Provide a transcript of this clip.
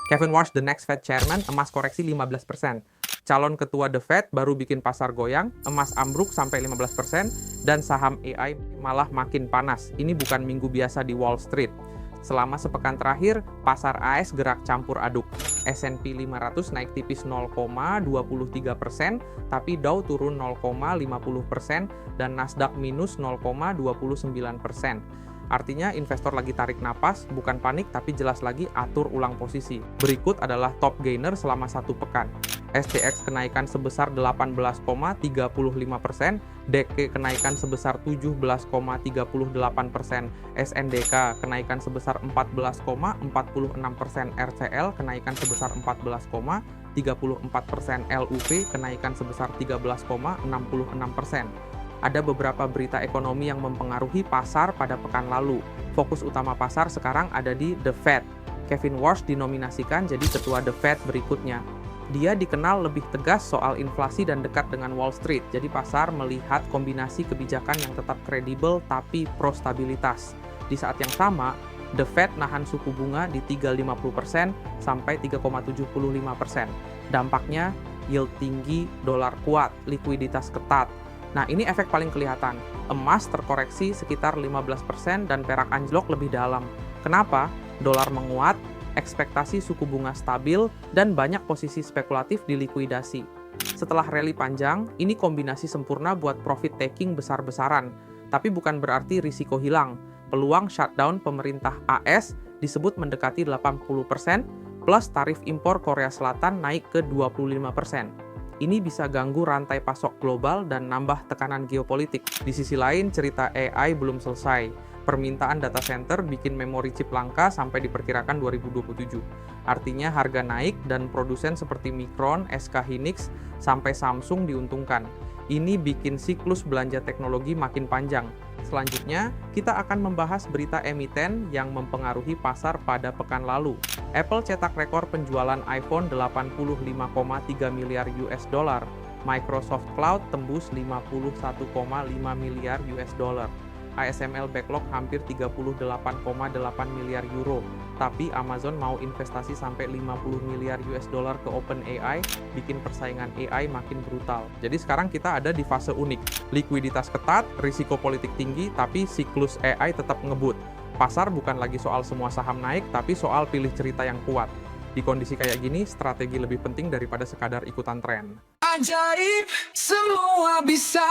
Kevin Warsh, the next Fed chairman, emas koreksi 15%. Calon ketua The Fed baru bikin pasar goyang, emas ambruk sampai 15%, dan saham AI malah makin panas. Ini bukan minggu biasa di Wall Street. Selama sepekan terakhir, pasar AS gerak campur aduk. S&P 500 naik tipis 0,23%, tapi Dow turun 0,50%, dan Nasdaq minus 0,29%. Artinya investor lagi tarik napas, bukan panik tapi jelas lagi atur ulang posisi. Berikut adalah top gainer selama satu pekan. STX kenaikan sebesar 18,35%, DK kenaikan sebesar 17,38%, SNDK kenaikan sebesar 14,46%, RCL kenaikan sebesar 14,34%, LUP kenaikan sebesar 13,66%. Ada beberapa berita ekonomi yang mempengaruhi pasar pada pekan lalu. Fokus utama pasar sekarang ada di The Fed. Kevin Warsh dinominasikan jadi ketua The Fed berikutnya. Dia dikenal lebih tegas soal inflasi dan dekat dengan Wall Street, jadi pasar melihat kombinasi kebijakan yang tetap kredibel tapi pro-stabilitas. Di saat yang sama, The Fed nahan suku bunga di 3,50% sampai 3,75%. Dampaknya, yield tinggi, dolar kuat, likuiditas ketat. Nah, ini efek paling kelihatan. Emas terkoreksi sekitar 15% dan perak anjlok lebih dalam. Kenapa? Dolar menguat, ekspektasi suku bunga stabil, dan banyak posisi spekulatif dilikuidasi. Setelah rally panjang, ini kombinasi sempurna buat profit taking besar-besaran. Tapi bukan berarti risiko hilang. Peluang shutdown pemerintah AS disebut mendekati 80%, plus tarif impor Korea Selatan naik ke 25%. Ini bisa ganggu rantai pasok global dan nambah tekanan geopolitik. Di sisi lain, cerita AI belum selesai. Permintaan data center bikin memori chip langka sampai diperkirakan 2027. Artinya harga naik dan produsen seperti Micron, SK Hynix, sampai Samsung diuntungkan. Ini bikin siklus belanja teknologi makin panjang. Selanjutnya, kita akan membahas berita emiten yang mempengaruhi pasar pada pekan lalu. Apple cetak rekor penjualan iPhone 85,3 miliar US dollar. Microsoft Cloud tembus 51,5 miliar US dollar. ASML backlog hampir 38,8 miliar euro. Tapi Amazon mau investasi sampai 50 miliar US dollar ke OpenAI, bikin persaingan AI makin brutal. Jadi sekarang kita ada di fase unik. Likuiditas ketat, risiko politik tinggi, tapi siklus AI tetap ngebut. Pasar bukan lagi soal semua saham naik, tapi soal pilih cerita yang kuat. Di kondisi kayak gini, strategi lebih penting daripada sekadar ikutan tren. Ajaib, semua bisa.